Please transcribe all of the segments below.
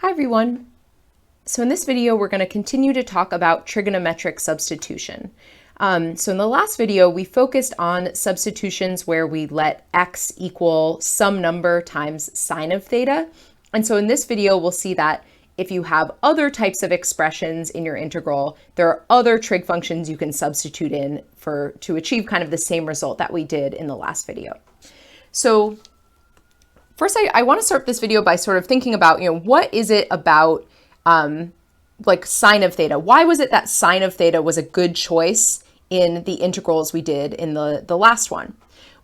Hi everyone. So in this video, we're going to continue to talk about trigonometric substitution. So in the last video, we focused on substitutions where we let x equal some number times sine of theta. And so in this video, we'll see that if you have other types of expressions in your integral, there are other trig functions you can substitute in to achieve kind of the same result that we did in the last video. So first, I want to start this video by sort of thinking about, what is it about like sine of theta? Why was it that sine of theta was a good choice in the integrals we did in the last one?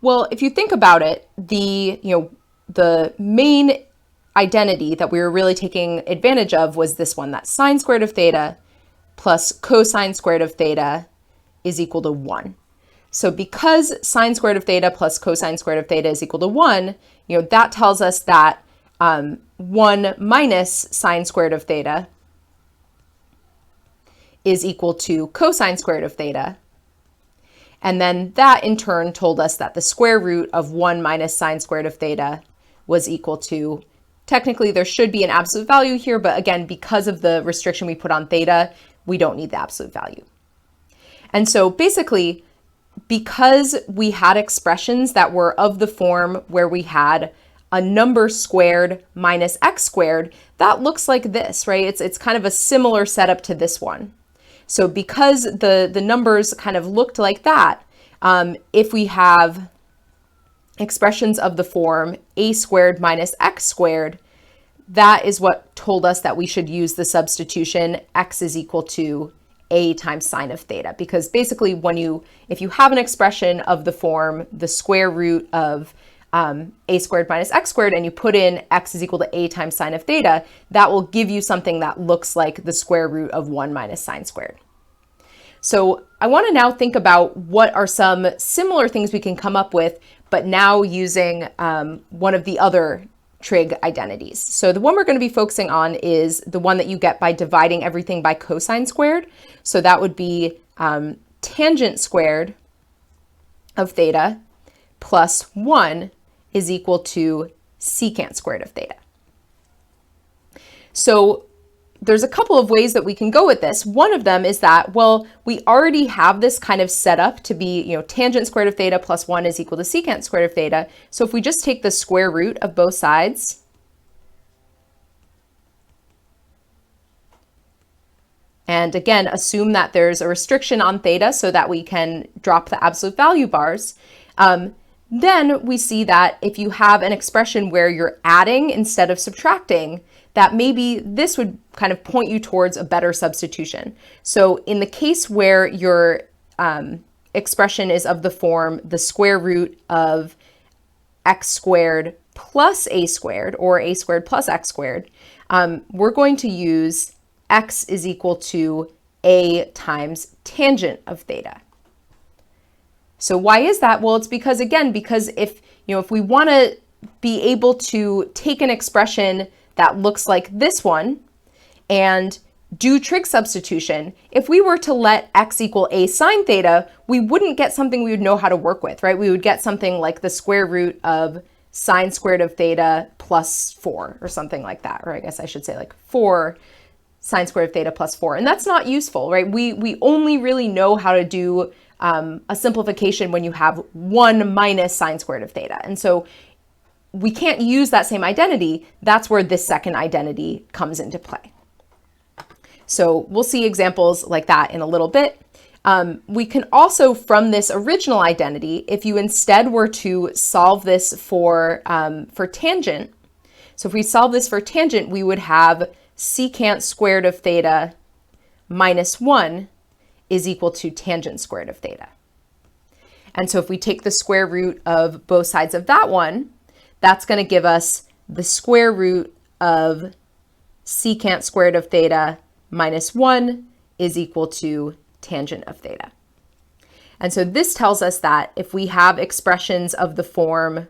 Well, if you think about it, the main identity that we were really taking advantage of was this one, that sine squared of theta plus cosine squared of theta is equal to 1. So because sine squared of theta plus cosine squared of theta is equal to 1, that tells us that 1 minus sine squared of theta is equal to cosine squared of theta. And then that in turn told us that the square root of 1 minus sine squared of theta was equal to, technically there should be an absolute value here, but again, because of the restriction we put on theta, we don't need the absolute value. And so basically, because we had expressions that were of the form where we had a number squared minus x squared, that looks like this, right? It's kind of a similar setup to this one. So because the numbers kind of looked like that, if we have expressions of the form a squared minus x squared, that is what told us that we should use the substitution x is equal to a times sine of theta, because basically if you have an expression of the form the square root of a squared minus x squared and you put in x is equal to a times sine of theta, that will give you something that looks like the square root of 1 minus sine squared. So I want to now think about what are some similar things we can come up with, but now using one of the other trig identities. So the one we're going to be focusing on is the one that you get by dividing everything by cosine squared. So that would be tangent squared of theta plus 1 is equal to secant squared of theta. So there's a couple of ways that we can go with this. One of them is that, well, we already have this kind of set up to be, tangent squared of theta plus 1 is equal to secant squared of theta. So if we just take the square root of both sides, and again, assume that there's a restriction on theta so that we can drop the absolute value bars, then we see that if you have an expression where you're adding instead of subtracting, that maybe this would kind of point you towards a better substitution. So in the case where your expression is of the form the square root of x squared plus a squared, or a squared plus x squared, we're going to use x is equal to a times tangent of theta. So why is that? Well, it's because if we want to be able to take an expression that looks like this one and do trig substitution, if we were to let x equal a sine theta, we wouldn't get something we would know how to work with, right? We would get something like the square root of sine squared of theta plus 4 or something like that. Or I guess I should say like 4 sine squared of theta plus 4. And that's not useful, right? We only really know how to do a simplification when you have 1 minus sine squared of theta. And so we can't use that same identity. That's where this second identity comes into play. So we'll see examples like that in a little bit. We can also, from this original identity, if you instead were to solve this for tangent, so if we solve this for tangent, we would have secant squared of theta minus 1 is equal to tangent squared of theta. And so if we take the square root of both sides of that one, that's going to give us the square root of secant squared of theta minus 1 is equal to tangent of theta. And so this tells us that if we have expressions of the form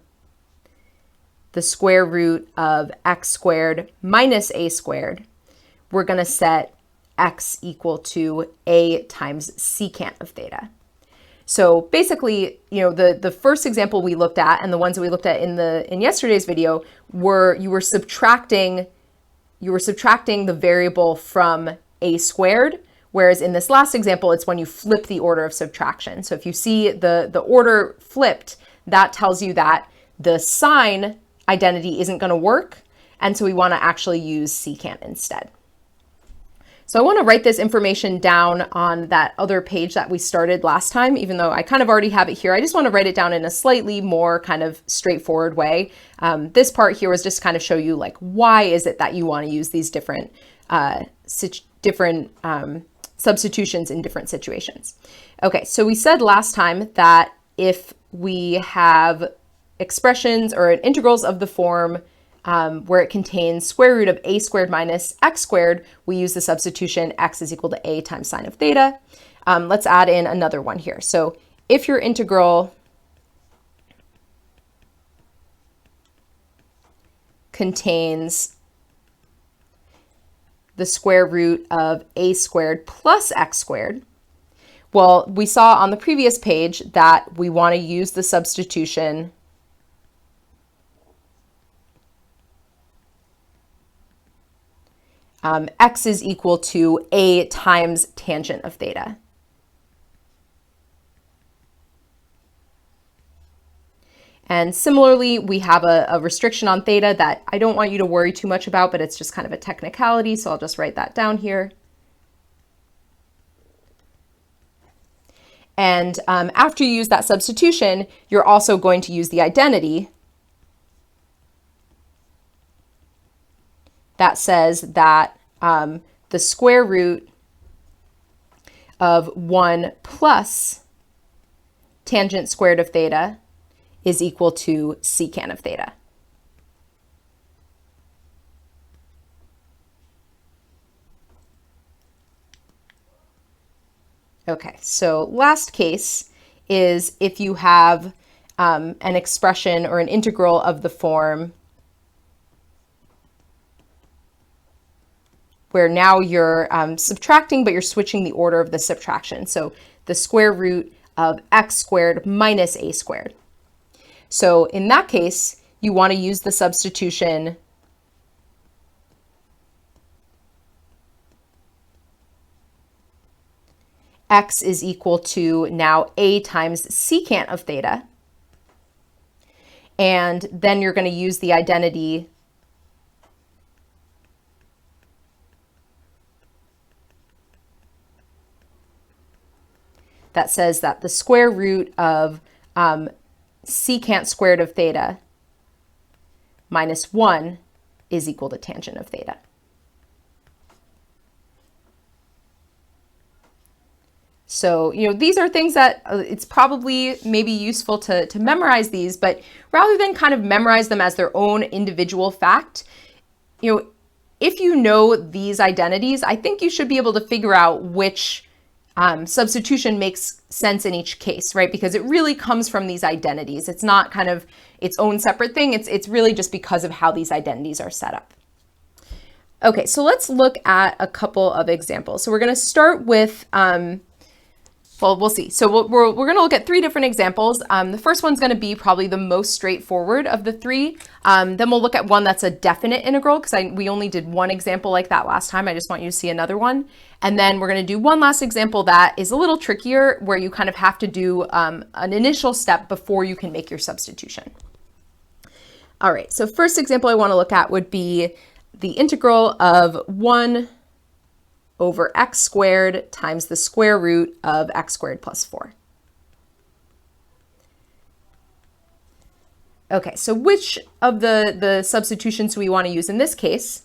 the square root of x squared minus a squared, we're going to set x equal to a times secant of theta. So basically, the first example we looked at and the ones that we looked at in yesterday's video were you were subtracting you were subtracting the variable from a squared, whereas in this last example, it's when you flip the order of subtraction. So if you see the order flipped, that tells you that the sign identity isn't going to work, and so we want to actually use secant instead. So I want to write this information down on that other page that we started last time, even though I kind of already have it here. I just want to write it down in a slightly more kind of straightforward way. This part here was just kind of show you like, why is it that you want to use these different substitutions in different situations. Okay, so we said last time that if we have expressions or integrals of the form where it contains square root of a squared minus x squared, we use the substitution x is equal to a times sine of theta. Let's add in another one here. So if your integral contains the square root of a squared plus x squared, well, we saw on the previous page that we want to use the substitution x is equal to a times tangent of theta. And similarly, we have a restriction on theta that I don't want you to worry too much about, but it's just kind of a technicality, so I'll just write that down here. And after you use that substitution, you're also going to use the identity that says that the square root of 1 plus tangent squared of theta is equal to secant of theta. Okay, so last case is if you have an expression or an integral of the form where now you're subtracting, but you're switching the order of the subtraction. So the square root of x squared minus a squared. So in that case, you want to use the substitution x is equal to now a times secant of theta. And then you're going to use the identity that says that the square root of secant squared of theta minus 1 is equal to tangent of theta. So, these are things that it's probably maybe useful to memorize these, but rather than kind of memorize them as their own individual fact, if you know these identities, I think you should be able to figure out which substitution makes sense in each case, right? Because it really comes from these identities. It's not kind of its own separate thing. It's really just because of how these identities are set up. Okay, so let's look at a couple of examples. So we're going to start with, well, we'll see. So we're going to look at 3 different examples. The first one's going to be probably the most straightforward of the 3. Then we'll look at one that's a definite integral because we only did one example like that last time. I just want you to see another one. And then we're going to do one last example that is a little trickier where you kind of have to do an initial step before you can make your substitution. All right, so first example I want to look at would be the integral of 1 over x squared times the square root of x squared plus 4. Okay, so which of the substitutions do we want to use in this case?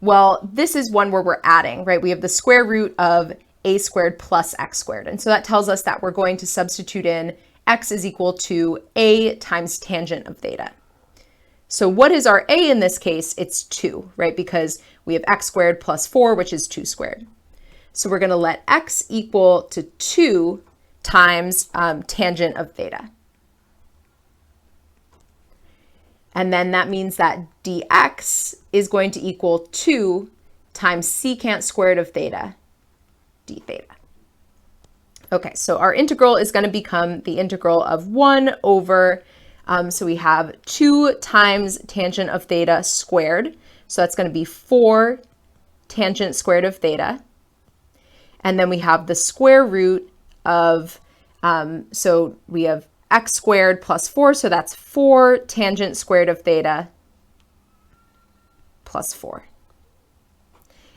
Well, this is one where we're adding, right? We have the square root of a squared plus x squared. And so that tells us that we're going to substitute in x is equal to a times tangent of theta. So what is our a in this case? It's 2, right? Because we have x squared plus 4, which is 2 squared. So we're going to let x equal to 2 times tangent of theta. And then that means that dx is going to equal 2 times secant squared of theta, d theta. Okay, so our integral is going to become the integral of 1 over So we have 2 times tangent of theta squared. So that's going to be 4 tangent squared of theta. And then we have the square root of, so we have x squared plus 4, so that's 4 tangent squared of theta plus 4.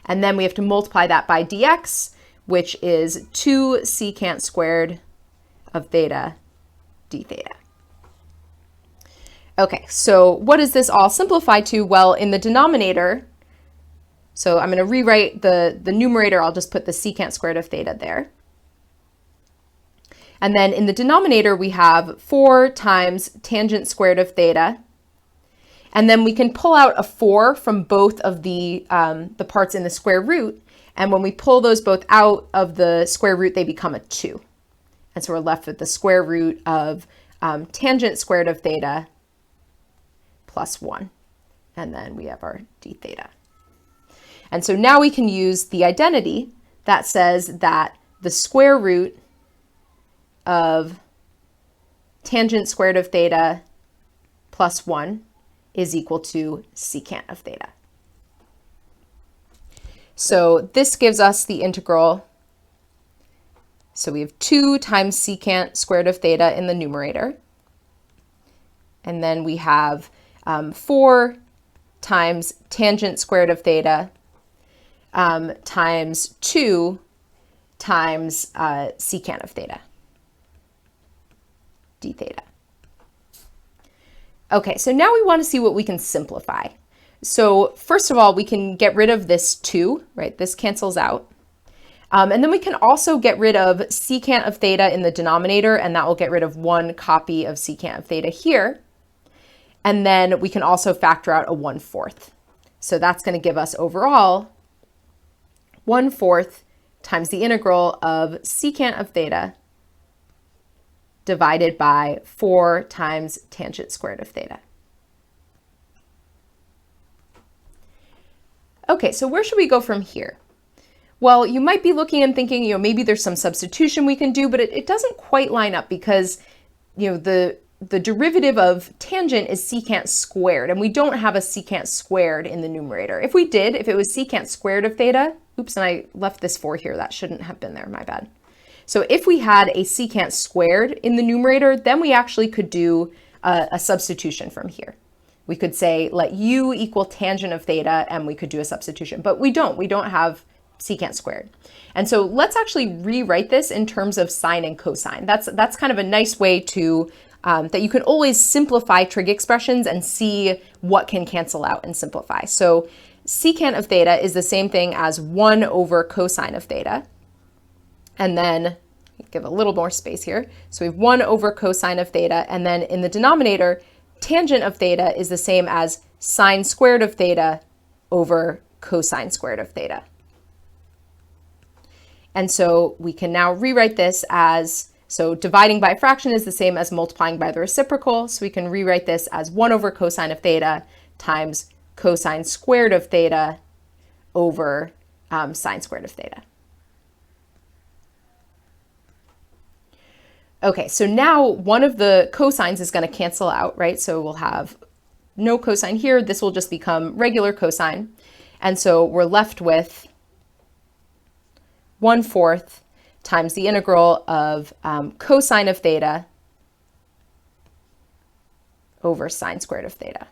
And then we have to multiply that by dx, which is 2 secant squared of theta d theta. Okay, so what does this all simplify to? Well, in the denominator, so I'm going to rewrite the numerator, I'll just put the secant squared of theta there. And then in the denominator, we have 4 times tangent squared of theta. And then we can pull out a 4 from both of the parts in the square root. And when we pull those both out of the square root, they become a 2. And so we're left with the square root of tangent squared of theta plus 1. And then we have our d theta. And so now we can use the identity that says that the square root of tangent squared of theta plus 1 is equal to secant of theta. So this gives us the integral. So we have 2 times secant squared of theta in the numerator. And then we have 4 times tangent squared of theta times 2 times secant of theta, d theta. Okay, so now we want to see what we can simplify. So first of all, we can get rid of this 2, right? This cancels out. And then we can also get rid of secant of theta in the denominator, and that will get rid of 1 copy of secant of theta here. And then we can also factor out a 1/4. So that's going to give us overall 1/4 times the integral of secant of theta divided by 4 times tangent squared of theta. Okay, so where should we go from here? Well, you might be looking and thinking, maybe there's some substitution we can do, but it doesn't quite line up because, the derivative of tangent is secant squared, and we don't have a secant squared in the numerator. If we did, if it was secant squared of theta, oops, and I left this 4 here, that shouldn't have been there, my bad. So if we had a secant squared in the numerator, then we actually could do a substitution from here. We could say, let u equal tangent of theta, and we could do a substitution, but we don't have secant squared. And so let's actually rewrite this in terms of sine and cosine. That's kind of a nice way to, that you can always simplify trig expressions and see what can cancel out and simplify. So secant of theta is the same thing as 1 over cosine of theta. And then give a little more space here. So we have 1 over cosine of theta. And then in the denominator, tangent of theta is the same as sine squared of theta over cosine squared of theta. And so we can now rewrite this as, so dividing by a fraction is the same as multiplying by the reciprocal. So we can rewrite this as 1 over cosine of theta times cosine squared of theta over sine squared of theta. Okay, so now one of the cosines is going to cancel out, right? So we'll have no cosine here. This will just become regular cosine. And so we're left with 1/4 times the integral of cosine of theta over sine squared of theta,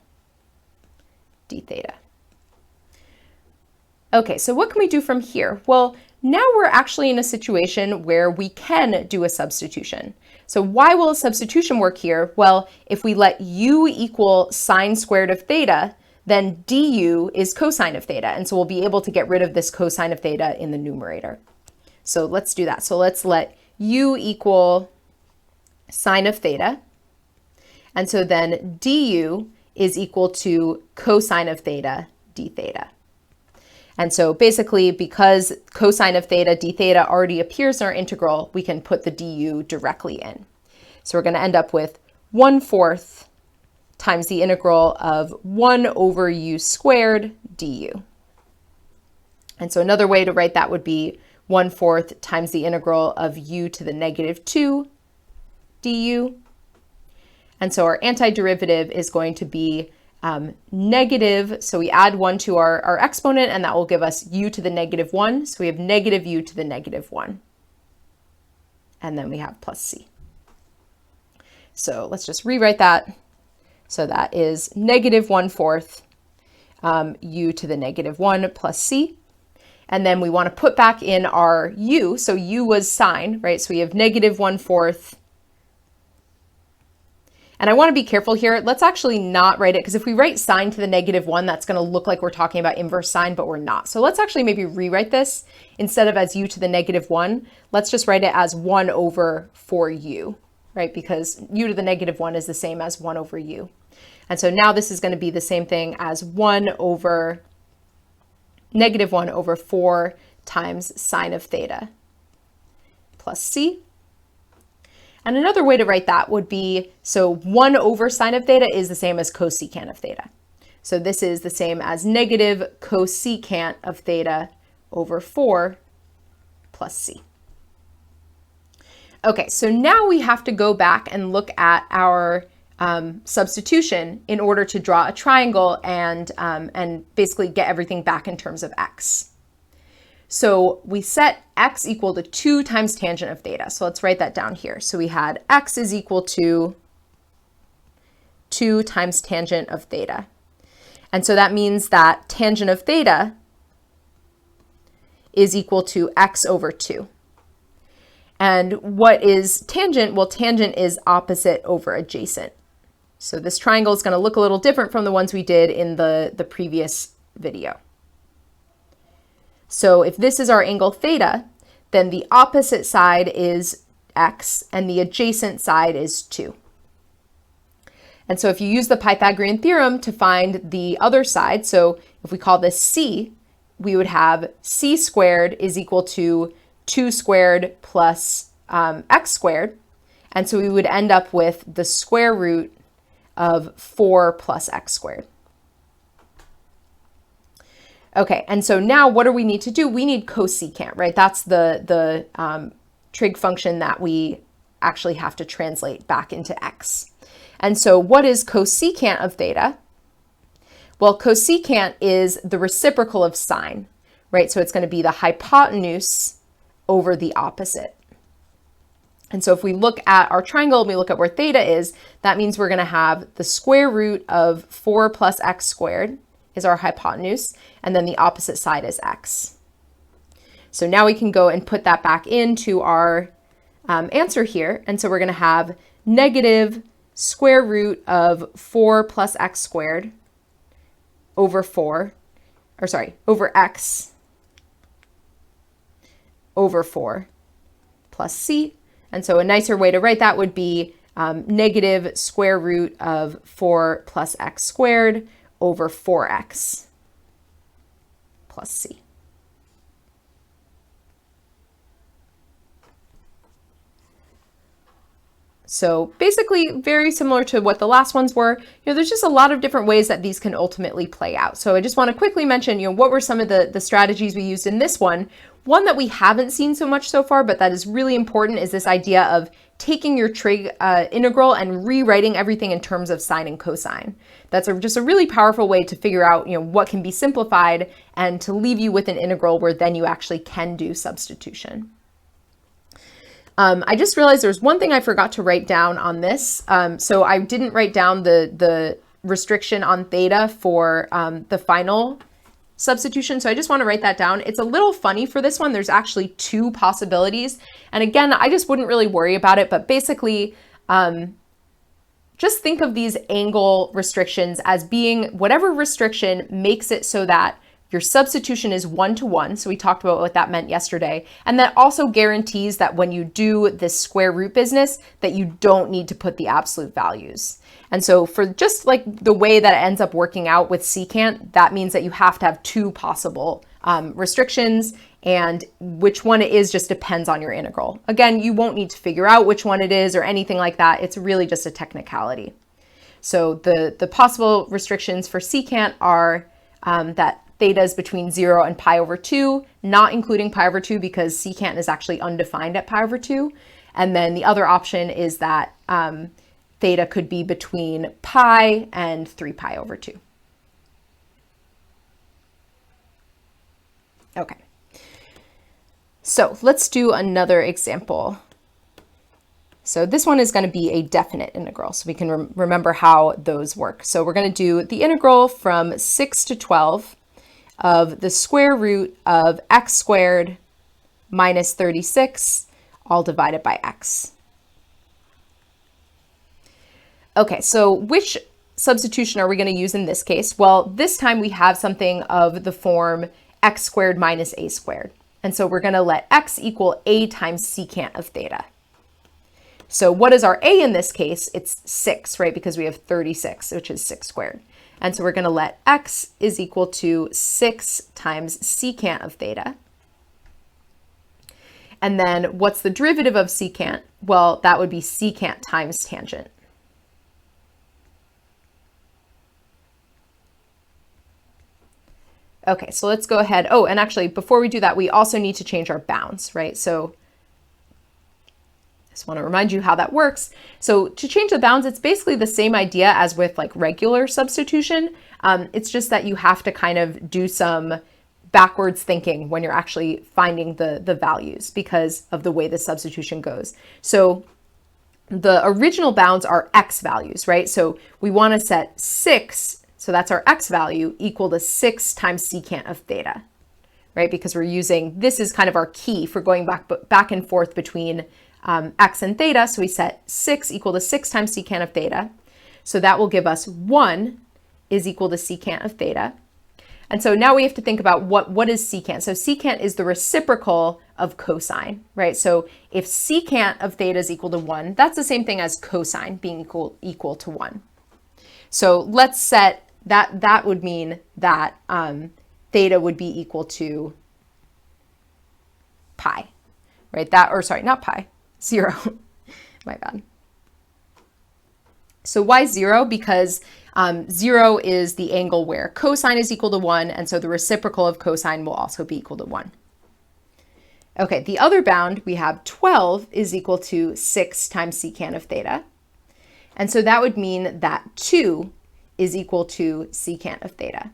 d theta. Okay, so what can we do from here? Well, now we're actually in a situation where we can do a substitution. So why will a substitution work here? Well, if we let u equal sine squared of theta, then du is cosine of theta. And so we'll be able to get rid of this cosine of theta in the numerator. So let's do that. So let's let u equal sine of theta. And so then du is equal to cosine of theta d theta. And so basically, because cosine of theta d theta already appears in our integral, we can put the du directly in. So we're going to end up with 1/4 times the integral of 1 over u squared du. And so another way to write that would be 1/4 times the integral of u to the -2 du. And so our antiderivative is going to be negative. So we add 1 to our exponent, and that will give us u to the negative 1. So we have negative u to the negative 1. And then we have plus c. So let's just rewrite that. So that is negative 1/4 u to the negative 1 plus c. And then we want to put back in our u. So u was sine, right? So we have negative 1/4. And I want to be careful here. Let's actually not write it, because if we write sine to the negative 1, that's going to look like we're talking about inverse sine, but we're not. So let's actually maybe rewrite this. Instead of as u to the negative 1, let's just write it as 1 over 4u, right? Because u to the negative 1 is the same as 1 over u. And so now this is going to be the same thing as negative 1 over 4 times sine of theta plus c. And another way to write that would be, so 1 over sine of theta is the same as cosecant of theta. So this is the same as negative cosecant of theta over 4 plus c. Okay, so now we have to go back and look at our substitution in order to draw a triangle and basically get everything back in terms of x. So we set x equal to 2 times tangent of theta. So let's write that down here. So we had x is equal to 2 times tangent of theta. And so that means that tangent of theta is equal to x over 2. And what is tangent? Well, tangent is opposite over adjacent. So this triangle is going to look a little different from the ones we did in the previous video. So if this is our angle theta, then the opposite side is x and the adjacent side is 2. And so if you use the Pythagorean theorem to find the other side, so if we call this c, we would have c squared is equal to 2 squared plus x squared. And so we would end up with the square root of 4 plus x squared. Okay, and so now what do we need to do? We need cosecant, right? That's the trig function that we actually have to translate back into x. And so what is cosecant of theta? Well, cosecant is the reciprocal of sine, right? So it's going to be the hypotenuse over the opposite. And so if we look at our triangle and we look at where theta is, that means we're going to have the square root of 4 plus x squared is our hypotenuse, and then the opposite side is x. So now we can go and put that back into our answer here. And so we're going to have negative square root of 4 plus x squared over x over 4 plus c. And so a nicer way to write that would be negative square root of 4 plus x squared over 4x plus c. So basically very similar to what the last ones were. There's just a lot of different ways that these can ultimately play out. So I just want to quickly mention, what were some of the strategies we used in this one. One that we haven't seen so much so far, but that is really important, is this idea of taking your trig integral and rewriting everything in terms of sine and cosine. That's just a really powerful way to figure out, what can be simplified and to leave you with an integral where then you actually can do substitution. I just realized there's one thing I forgot to write down on this. So I didn't write down the restriction on theta for the final substitution. So I just want to write that down. It's a little funny for this one. There's actually 2 possibilities. And again, I just wouldn't really worry about it. But basically, just think of these angle restrictions as being whatever restriction makes it so that your substitution is 1-to-1. So we talked about what that meant yesterday. And that also guarantees that when you do this square root business, that you don't need to put the absolute values. And so for just like the way that it ends up working out with secant, that means that you have to have 2 possible restrictions, and which one it is just depends on your integral. Again, you won't need to figure out which one it is or anything like that. It's really just a technicality. So the possible restrictions for secant are that theta is between 0 and pi over 2, not including pi over 2 because secant is actually undefined at pi over 2. And then the other option is that theta could be between pi and 3 pi over 2. Okay, so let's do another example. So this one is going to be a definite integral, so we can remember how those work. So we're going to do the integral from 6 to 12 of the square root of x squared minus 36, all divided by x. Okay, so which substitution are we going to use in this case? Well, this time we have something of the form x squared minus a squared. And so we're going to let x equal a times secant of theta. So what is our a in this case? It's 6, right? Because we have 36, which is 6 squared. And so we're going to let x is equal to 6 times secant of theta. And then what's the derivative of secant? Well, that would be secant times tangent. Okay, so let's go ahead. Oh, and actually, before we do that, we also need to change our bounds, right? So I just want to remind you how that works. So to change the bounds, it's basically the same idea as with like regular substitution. It's just that you have to kind of do some backwards thinking when you're actually finding the values because of the way the substitution goes. So the original bounds are x values, right? So we want to set 6, so that's our x value, equal to 6 times secant of theta, right? Because we're using, this is kind of our key for going back and forth between x and theta. So we set 6 equal to 6 times secant of theta. So that will give us 1 is equal to secant of theta. And so now we have to think about what is secant. So secant is the reciprocal of cosine, right? So if secant of theta is equal to 1, that's the same thing as cosine being equal to 1. So let's set that would mean that theta would be equal to pi, right? Not pi, 0. My bad. So why 0? Because 0 is the angle where cosine is equal to 1, and so the reciprocal of cosine will also be equal to 1. Okay, the other bound, we have 12 is equal to 6 times secant of theta. And so that would mean that 2 is equal to secant of theta.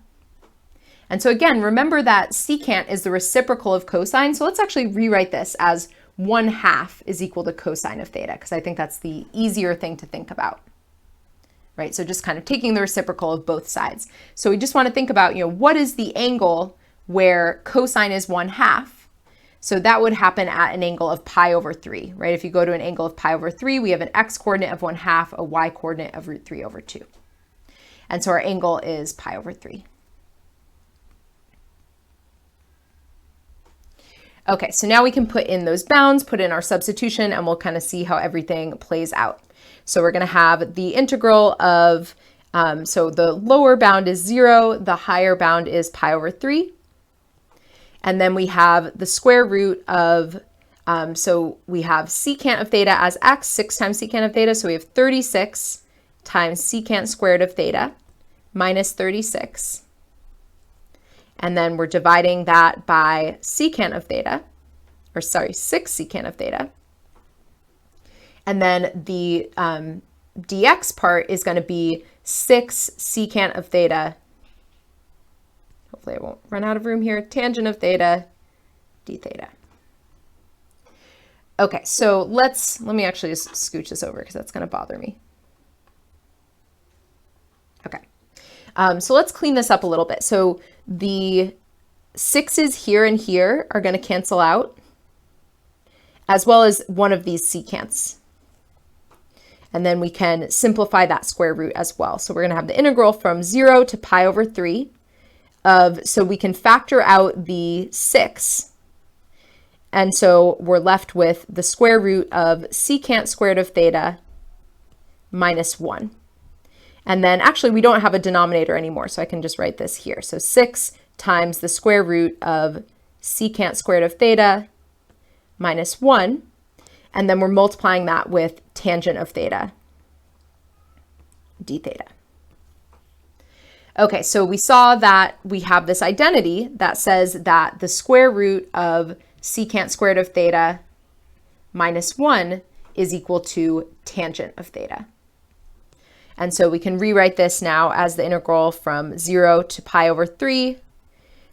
And so again, remember that secant is the reciprocal of cosine. So let's actually rewrite this as 1/2 is equal to cosine of theta, because I think that's the easier thing to think about. Right? So just kind of taking the reciprocal of both sides. So we just want to think about, what is the angle where cosine is 1/2? So that would happen at an angle of pi over 3, right? If you go to an angle of pi over 3, we have an x coordinate of 1/2, a y coordinate of root 3 over 2. And so our angle is pi over 3. Okay, so now we can put in those bounds, put in our substitution, and we'll kind of see how everything plays out. So we're going to have the integral of, so the lower bound is 0, the higher bound is pi over 3. And then we have the square root of, so we have secant of theta as x, 6 times secant of theta. So we have 36 times secant squared of theta minus 36. And then we're dividing that by secant of theta, 6 secant of theta. And then the dx part is going to be 6 secant of theta. Hopefully I won't run out of room here. Tangent of theta, d theta. Okay, so let me actually just scooch this over because that's going to bother me. Okay, so let's clean this up a little bit. So the 6's here and here are going to cancel out, as well as one of these secants. And then we can simplify that square root as well. So we're going to have the integral from 0 to pi over 3 of, so we can factor out the 6. And so we're left with the square root of secant squared of theta minus 1. And then actually we don't have a denominator anymore, so I can just write this here. So 6 times the square root of secant squared of theta minus 1. And then we're multiplying that with tangent of theta, d theta. Okay, so we saw that we have this identity that says that the square root of secant squared of theta minus 1 is equal to tangent of theta. And so we can rewrite this now as the integral from 0 to pi over 3.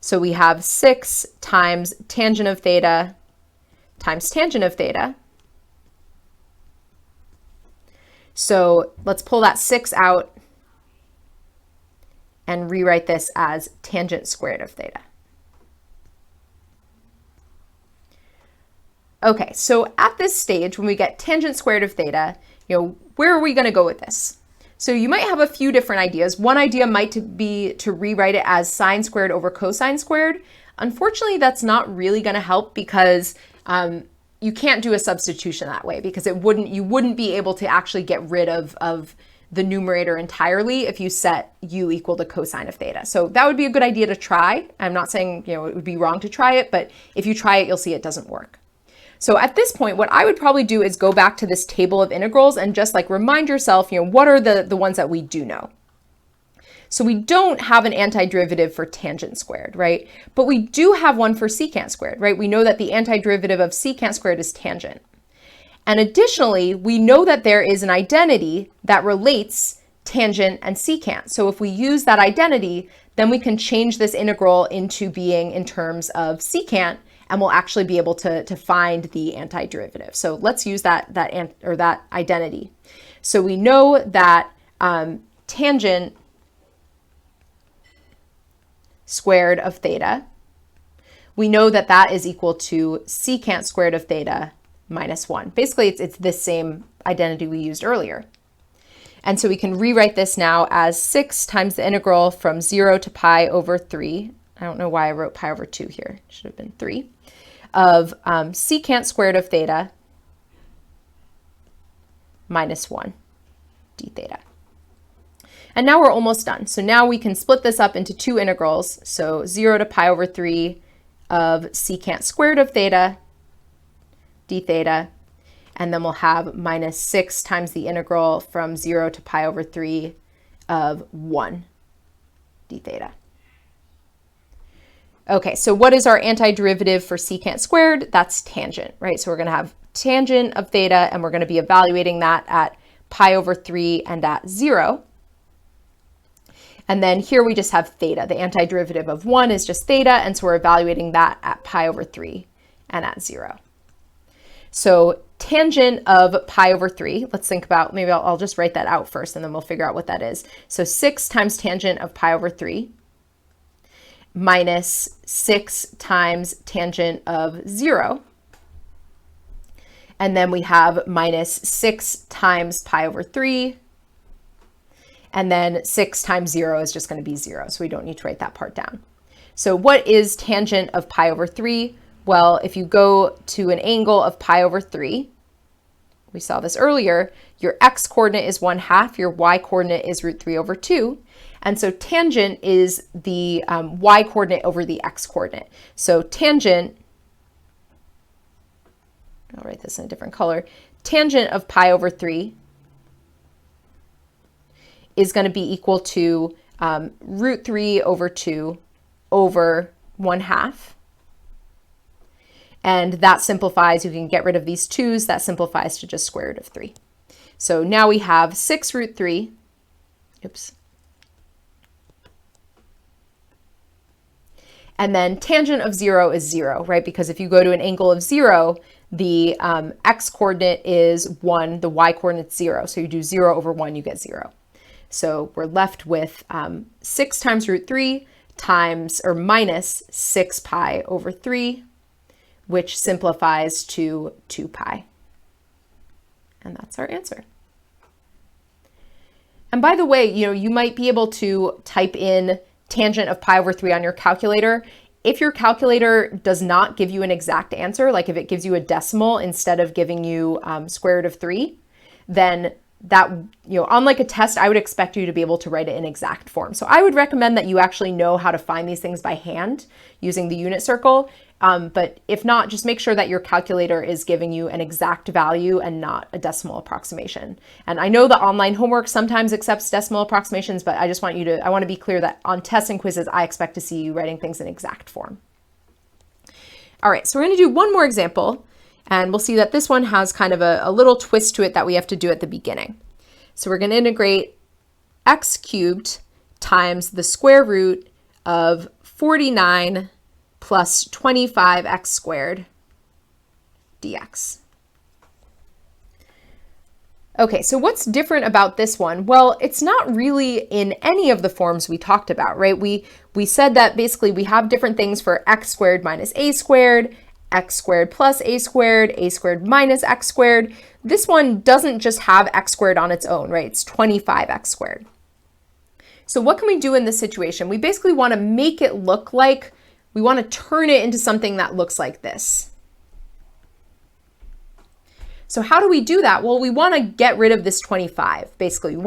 So we have 6 times tangent of theta times tangent of theta. So let's pull that 6 out and rewrite this as tangent squared of theta. Okay, so at this stage, when we get tangent squared of theta, where are we going to go with this? So you might have a few different ideas. One idea might be to rewrite it as sine squared over cosine squared. Unfortunately, that's not really going to help because you can't do a substitution that way, because you wouldn't be able to actually get rid of the numerator entirely if you set u equal to cosine of theta. So that would be a good idea to try. I'm not saying it would be wrong to try it, but if you try it, you'll see it doesn't work. So at this point, what I would probably do is go back to this table of integrals and just like remind yourself, what are the ones that we do know? So we don't have an antiderivative for tangent squared, right? But we do have one for secant squared, right? We know that the antiderivative of secant squared is tangent. And additionally, we know that there is an identity that relates tangent and secant. So if we use that identity, then we can change this integral into being in terms of secant, and we'll actually be able to find the antiderivative. So let's use that identity. So we know that tangent squared of theta, we know that that is equal to secant squared of theta minus 1. Basically, it's this same identity we used earlier. And so we can rewrite this now as 6 times the integral from 0 to pi over 3. I don't know why I wrote pi over 2 here. It should have been 3. Of secant squared of theta minus 1 d theta. And now we're almost done. So now we can split this up into two integrals. So 0 to pi over 3 of secant squared of theta d theta. And then we'll have minus 6 times the integral from 0 to pi over 3 of 1 d theta. Okay, so what is our antiderivative for secant squared? That's tangent, right? So we're going to have tangent of theta, and we're going to be evaluating that at pi over 3 and at 0. And then here we just have theta. The antiderivative of 1 is just theta, and so we're evaluating that at pi over 3 and at 0. So tangent of pi over 3, let's think about, maybe I'll just write that out first, and then we'll figure out what that is. So 6 times tangent of pi over 3 minus 6 times tangent of 0. And then we have minus 6 times pi over 3. And then 6 times 0 is just going to be 0, so we don't need to write that part down. So what is tangent of pi over 3? Well, if you go to an angle of pi over 3, we saw this earlier, your x coordinate is 1/2, your y coordinate is root 3 over 2. And so tangent is the y coordinate over the x coordinate. So tangent, I'll write this in a different color, tangent of pi over 3 is going to be equal to root 3 over 2 over 1/2. And that simplifies, you can get rid of these 2's, that simplifies to just square root of 3. So now we have 6 root 3, oops. And then tangent of 0 is 0, right? Because if you go to an angle of 0, the x coordinate is 1, the y coordinate is 0. So you do 0 over 1, you get 0. So we're left with 6 times root 3 times, or minus 6 pi over 3, which simplifies to 2 pi. And that's our answer. And by the way, you might be able to type in tangent of pi over 3 on your calculator. If your calculator does not give you an exact answer, like if it gives you a decimal instead of giving you square root of 3, then that, on like a test, I would expect you to be able to write it in exact form. So I would recommend that you actually know how to find these things by hand using the unit circle. But if not, just make sure that your calculator is giving you an exact value and not a decimal approximation. And I know the online homework sometimes accepts decimal approximations, but I just want I want to be clear that on tests and quizzes, I expect to see you writing things in exact form. All right, so we're going to do one more example, and we'll see that this one has kind of a little twist to it that we have to do at the beginning. So we're going to integrate x cubed times the square root of 49 plus 25x squared dx. Okay, so what's different about this one? Well, it's not really in any of the forms we talked about, right? We said that basically we have different things for x squared minus a squared, x squared plus a squared minus x squared. This one doesn't just have x squared on its own, right? It's 25x squared. So what can we do in this situation? We basically want to make it look like, we want to turn it into something that looks like this. So how do we do that? Well, we want to get rid of this 25. Basically, we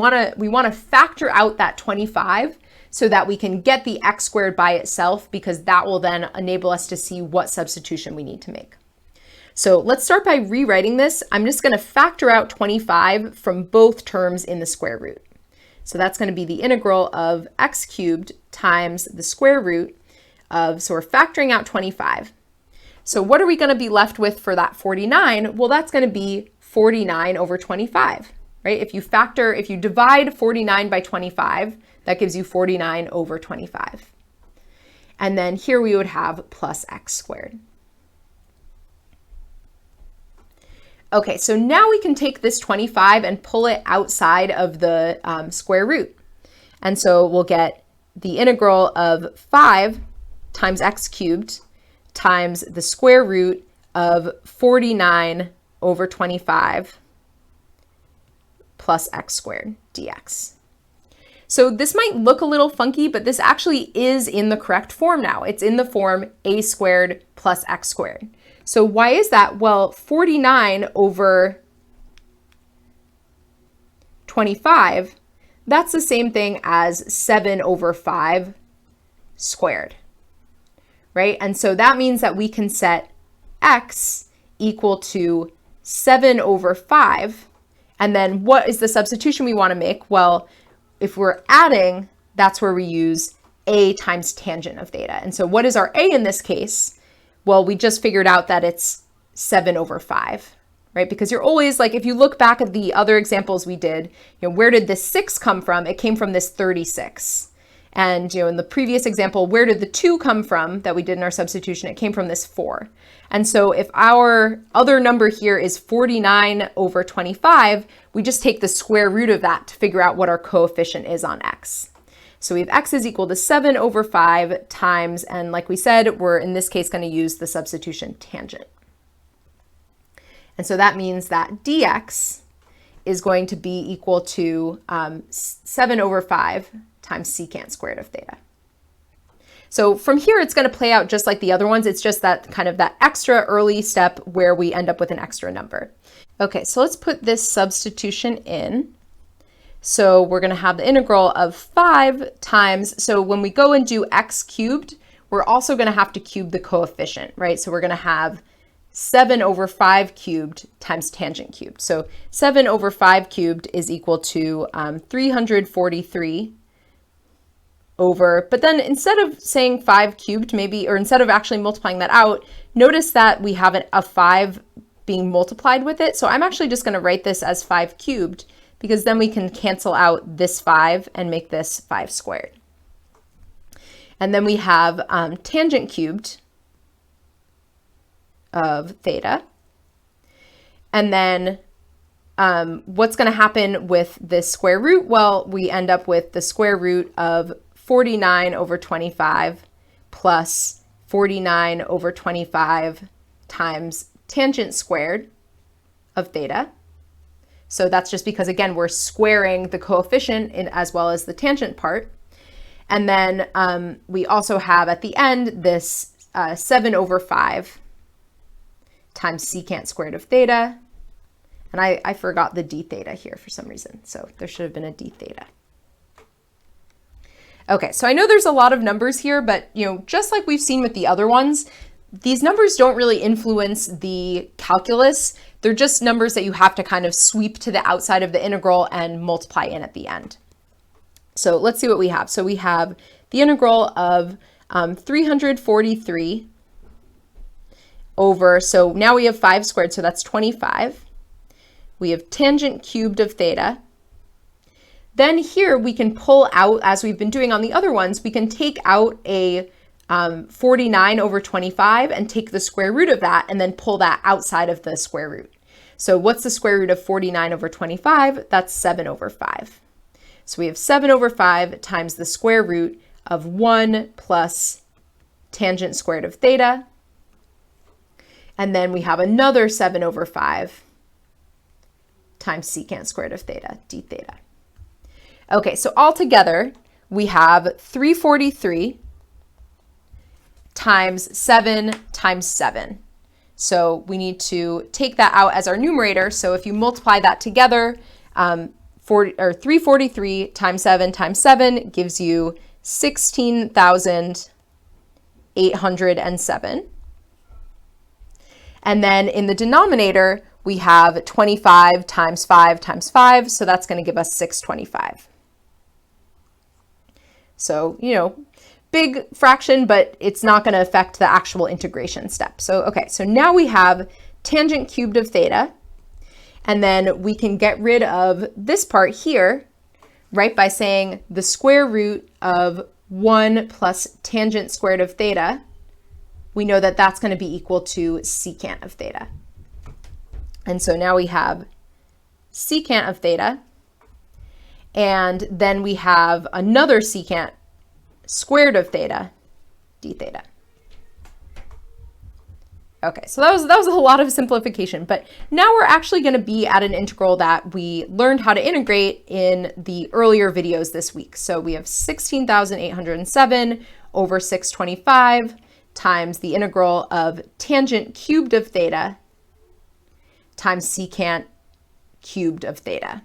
want to factor out that 25 so that we can get the x squared by itself, because that will then enable us to see what substitution we need to make. So let's start by rewriting this. I'm just going to factor out 25 from both terms in the square root. So that's going to be the integral of x cubed times the square root of, so we're factoring out 25. So what are we going to be left with for that 49? Well, that's going to be 49 over 25, right? If you divide 49 by 25, that gives you 49 over 25. And then here we would have plus x squared. Okay, so now we can take this 25 and pull it outside of the square root. And so we'll get the integral of 5 times x cubed times the square root of 49 over 25 plus x squared dx. So this might look a little funky, but this actually is in the correct form now. It's in the form a squared plus x squared. So why is that? Well, 49 over 25, that's the same thing as 7 over 5 squared. Right? And so that means that we can set x equal to 7 over 5. And then what is the substitution we want to make? Well, if we're adding, that's where we use a times tangent of theta. And so what is our a in this case? Well, we just figured out that it's 7 over 5, right? Because you're always like, if you look back at the other examples we did, where did this 6 come from? It came from this 36. And in the previous example, where did the 2 come from that we did in our substitution? It came from this 4. And so if our other number here is 49 over 25, we just take the square root of that to figure out what our coefficient is on x. So we have x is equal to 7 over 5 times, and like we said, we're in this case going to use the substitution tangent. And so that means that dx is going to be equal to 7 over 5 times secant squared of theta. So from here, it's going to play out just like the other ones. It's just that kind of that extra early step where we end up with an extra number. Okay, so let's put this substitution in. So we're going to have the integral of 5 times, so when we go and do x cubed, we're also going to have to cube the coefficient, right? So we're going to have 7 over 5 cubed times tangent cubed. So 7 over 5 cubed is equal to 343 over, but then instead of saying 5 cubed, maybe, or instead of actually multiplying that out, notice that we have a 5 being multiplied with it. So I'm actually just going to write this as 5 cubed, because then we can cancel out this 5 and make this 5 squared. And then we have tangent cubed of theta. And then what's going to happen with this square root? Well, we end up with the square root of 49 over 25 plus 49 over 25 times tangent squared of theta. So that's just because, again, we're squaring the coefficient as well as the tangent part. And then we also have at the end this 7 over 5 times secant squared of theta. And I forgot the d theta here for some reason. So there should have been a d theta. Okay, so I know there's a lot of numbers here, but just like we've seen with the other ones, these numbers don't really influence the calculus. They're just numbers that you have to kind of sweep to the outside of the integral and multiply in at the end. So let's see what we have. So we have the integral of 343 over, so now we have 5 squared, so that's 25. We have tangent cubed of theta. Then here we can pull out, as we've been doing on the other ones, we can take out a 49 over 25 and take the square root of that and then pull that outside of the square root. So what's the square root of 49 over 25? That's 7 over 5. So we have 7 over 5 times the square root of 1 plus tangent squared of theta. And then we have another 7 over 5 times secant squared of theta, d theta. Okay, so altogether we have 343 times 7 times 7. So we need to take that out as our numerator. So if you multiply that together, 343 times 7 gives you 16,807. And then in the denominator, we have 25 times 5 times 5. So that's going to give us 625. So, you know, big fraction, but it's not going to affect the actual integration step. So, okay, so now we have tangent cubed of theta, and then we can get rid of this part here, right, by saying the square root of 1 plus tangent squared of theta. We know that that's going to be equal to secant of theta. And so now we have secant of theta, and then we have another secant squared of theta, d theta. Okay, so that was a lot of simplification, but now we're actually going to be at an integral that we learned how to integrate in the earlier videos this week. So we have 16,807 over 625 times the integral of tangent cubed of theta times secant cubed of theta,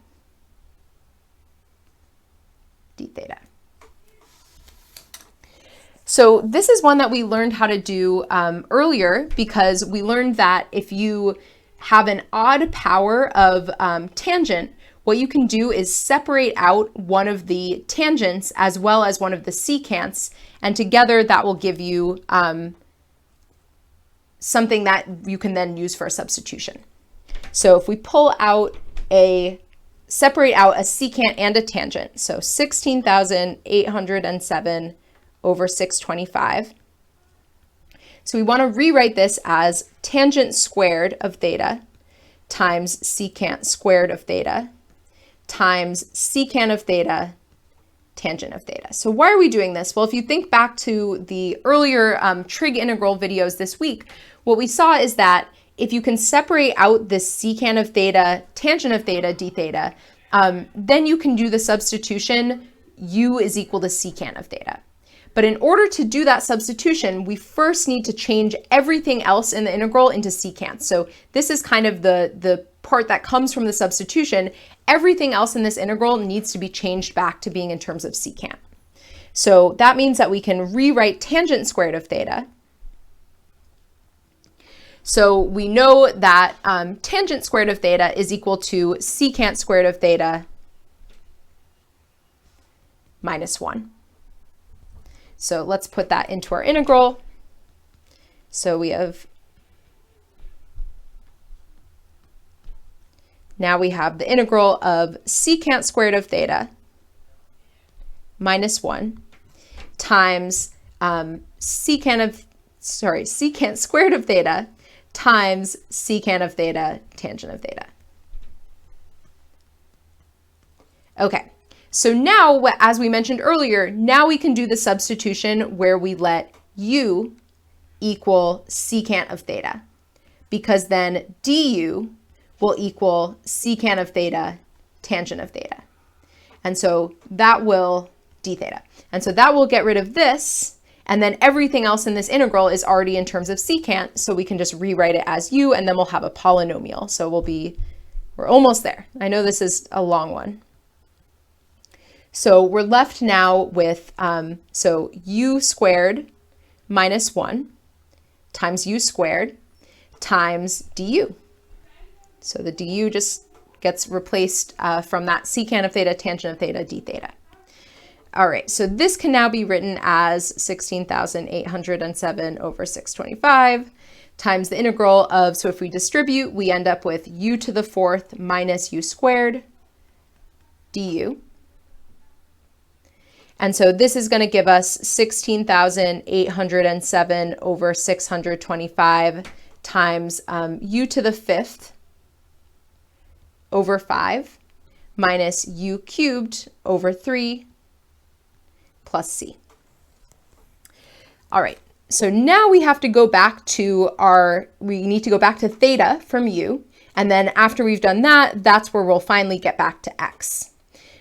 d theta. So this is one that we learned how to do earlier, because we learned that if you have an odd power of tangent, what you can do is separate out one of the tangents as well as one of the secants, and together that will give you something that you can then use for a substitution. So if we separate out a secant and a tangent, so 16,807 over 625. So we want to rewrite this as tangent squared of theta times secant squared of theta times secant of theta tangent of theta. So why are we doing this? Well, if you think back to the earlier trig integral videos this week, what we saw is that if you can separate out this secant of theta, tangent of theta, d theta, then you can do the substitution u is equal to secant of theta. But in order to do that substitution, we first need to change everything else in the integral into secant. So this is kind of the part that comes from the substitution. Everything else in this integral needs to be changed back to being in terms of secant. So that means that we can rewrite tangent squared of theta. So we know that tangent squared of theta is equal to secant squared of theta minus 1. So let's put that into our integral. So we have, now we have the integral of secant squared of theta minus 1 times secant squared of theta times secant of theta tangent of theta. Okay. So now, as we mentioned earlier, now we can do the substitution where we let u equal secant of theta, because then du will equal secant of theta tangent of theta. And so that will d theta. And so that will get rid of this, and then everything else in this integral is already in terms of secant, so we can just rewrite it as u, and then we'll have a polynomial. So we're almost there. I know this is a long one. So we're left now with, so u squared minus 1 times u squared times du. So the du just gets replaced from that secant of theta, tangent of theta, d theta. All right, so this can now be written as 16,807 over 625 times the integral of, so if we distribute, we end up with u to the fourth minus u squared du. And so this is going to give us 16,807 over 625 times u to the fifth over 5 minus u cubed over 3 plus c. All right, so now we have to go back to we need to go back to theta from u. And then after we've done that, that's where we'll finally get back to x.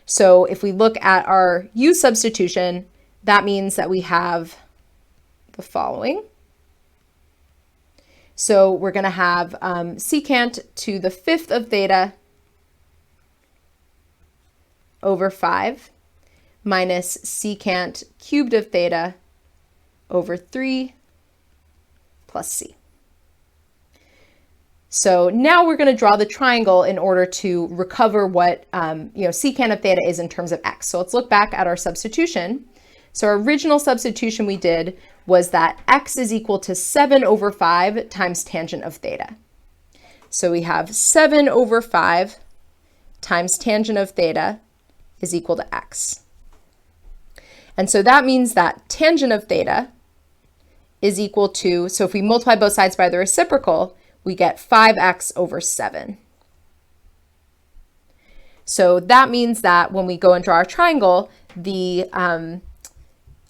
So if we look at our u substitution, that means that we have the following. So we're going to have secant to the fifth of theta over 5 minus secant cubed of theta over 3 plus c. So now we're going to draw the triangle in order to recover what secant of theta is in terms of x. So let's look back at our substitution. So our original substitution we did was that x is equal to 7 over 5 times tangent of theta. So we have 7 over 5 times tangent of theta is equal to x. And so that means that tangent of theta is equal to, so if we multiply both sides by the reciprocal, we get 5x over 7. So that means that when we go and draw our triangle, the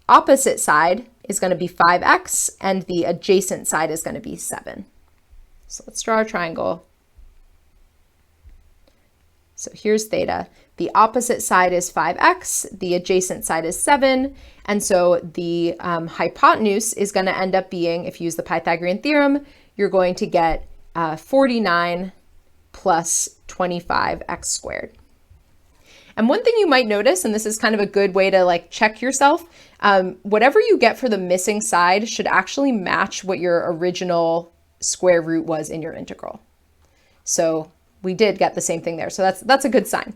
opposite side is going to be 5x and the adjacent side is going to be 7. So let's draw our triangle. So here's theta. The opposite side is 5x, the adjacent side is 7, and so the hypotenuse is going to end up being, if you use the Pythagorean theorem, you're going to get 49 plus 25x squared. And one thing you might notice, and this is kind of a good way to like check yourself, whatever you get for the missing side should actually match what your original square root was in your integral. So we did get the same thing there. So that's a good sign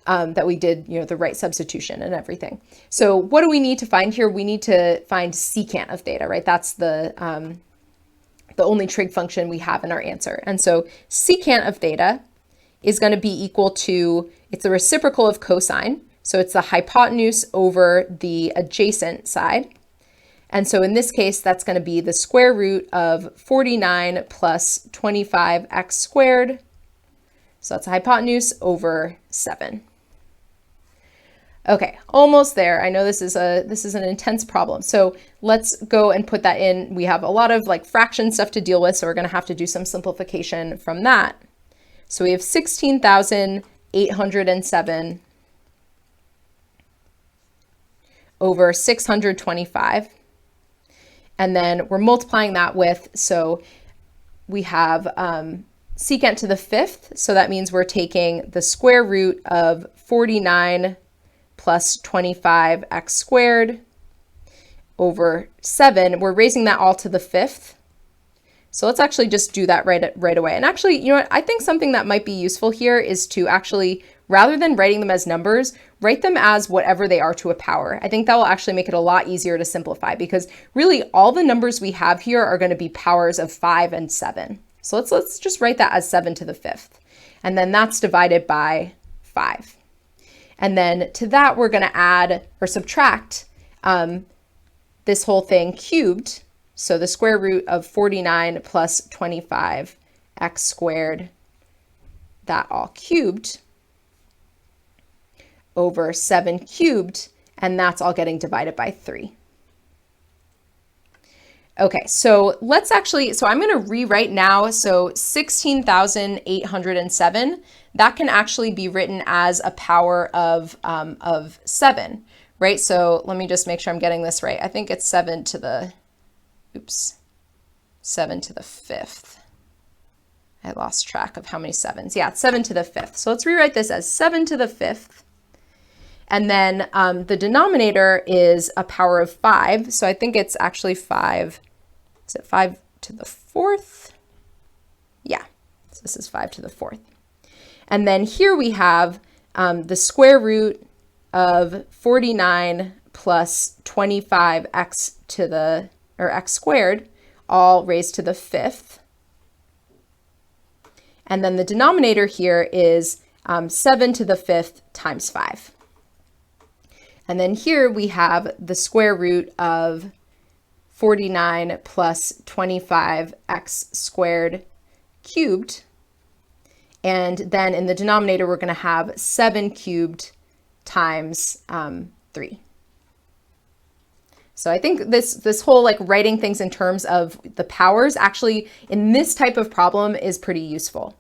that we did, the right substitution and everything. So what do we need to find here? We need to find secant of theta, right? That's the only trig function we have in our answer. And so secant of theta is going to be equal to, it's the reciprocal of cosine. So it's the hypotenuse over the adjacent side. And so in this case, that's going to be the square root of 49 plus 25x squared. So that's a hypotenuse over 7. Okay, almost there. I know this is an intense problem. So let's go and put that in. We have a lot of like fraction stuff to deal with, so we're going to have to do some simplification from that. So we have 16,807 over 625. And then we're multiplying that with, so we have secant to the fifth. So that means we're taking the square root of 49 plus 25x squared over 7. We're raising that all to the fifth. So let's actually just do that right away. And actually, you know what? I think something that might be useful here is to actually, rather than writing them as numbers, write them as whatever they are to a power. I think that will actually make it a lot easier to simplify, because really all the numbers we have here are going to be powers of 5 and 7. So let's just write that as 7 to the fifth. And then that's divided by 5. And then to that, we're going to add or subtract this whole thing cubed. So the square root of 49 plus 25x squared, that all cubed, over 7 cubed, and that's all getting divided by 3. Okay, so let's actually, so I'm going to rewrite now. So 16,807, that can actually be written as a power of 7, right? So let me just make sure I'm getting this right. I think it's 7 to the, 7 to the fifth. I lost track of how many 7s. Yeah, it's 7 to the fifth. So let's rewrite this as 7 to the fifth. And then the denominator is a power of 5. So I think it's actually 5. Is it 5 to the fourth? Yeah, so this is 5 to the fourth. And then here we have the square root of 49 plus 25x to the, or x squared, all raised to the fifth. And then the denominator here is 7 to the fifth times 5. And then here we have the square root of 49 plus 25x squared cubed. And then in the denominator, we're going to have 7 cubed times 3. So I think this whole like writing things in terms of the powers actually in this type of problem is pretty useful.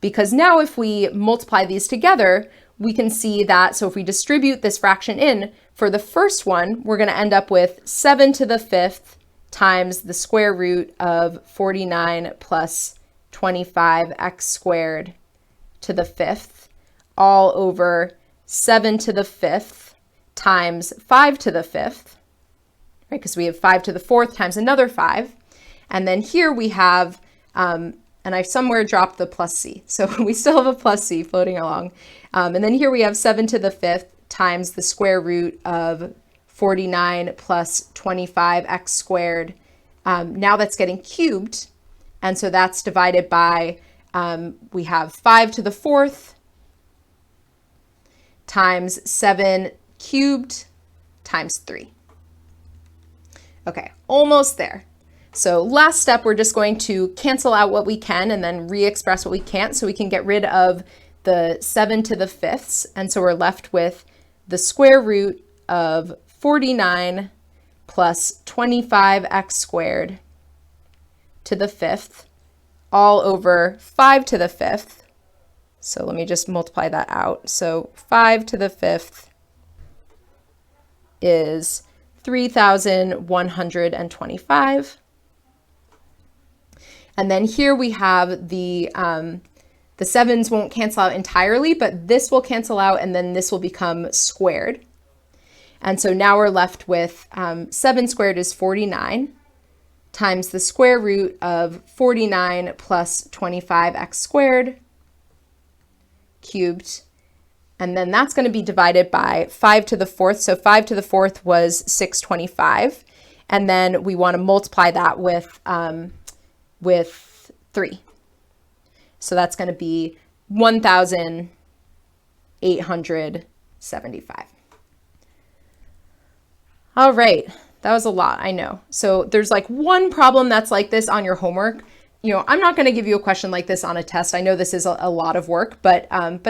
Because now if we multiply these together, we can see that, so if we distribute this fraction in, for the first one, we're going to end up with 7 to the 5th times the square root of 49 plus 25x squared to the 5th, all over 7 to the 5th times 5 to the 5th, right? Because we have 5 to the 4th times another 5. And then here we have, and I've somewhere dropped the plus c. So we still have a plus c floating along. And then here we have 7 to the 5th times the square root of 49 plus 25x squared. Now that's getting cubed. And so that's divided by, we have 5 to the 4th times 7 cubed times 3. Okay, almost there. So last step, we're just going to cancel out what we can and then re-express what we can't, so we can get rid of the 7 to the 5ths. And so we're left with the square root of 49 plus 25x squared to the 5th, all over 5 to the 5th. So let me just multiply that out. So 5 to the 5th is 3,125. And then here we have the 7s won't cancel out entirely, but this will cancel out and then this will become squared. And so now we're left with 7 squared is 49 times the square root of 49 plus 25x squared cubed. And then that's going to be divided by 5 to the 4th. So 5 to the 4th was 625. And then we want to multiply that with 3. So that's going to be 1,875. All right, that was a lot, I know. So there's like one problem that's like this on your homework. You know, I'm not going to give you a question like this on a test. I know this is a lot of work, but you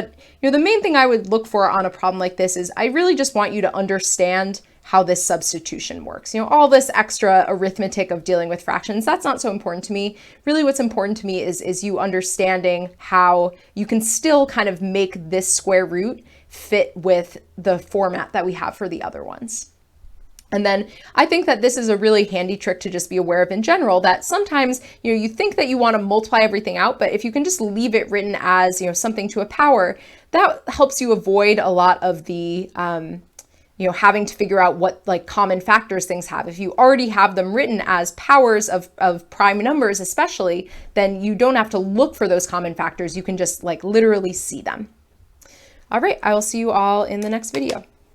know, the main thing I would look for on a problem like this is I really just want you to understand how this substitution works. You know, all this extra arithmetic of dealing with fractions, that's not so important to me. Really what's important to me is you understanding how you can still kind of make this square root fit with the format that we have for the other ones. And then I think that this is a really handy trick to just be aware of in general, that sometimes, you know, you think that you want to multiply everything out, but if you can just leave it written as, you know, something to a power, that helps you avoid a lot of the, you know, having to figure out what like common factors things have. If you already have them written as powers of prime numbers, especially, then you don't have to look for those common factors. You can just like literally see them. All right, I will see you all in the next video.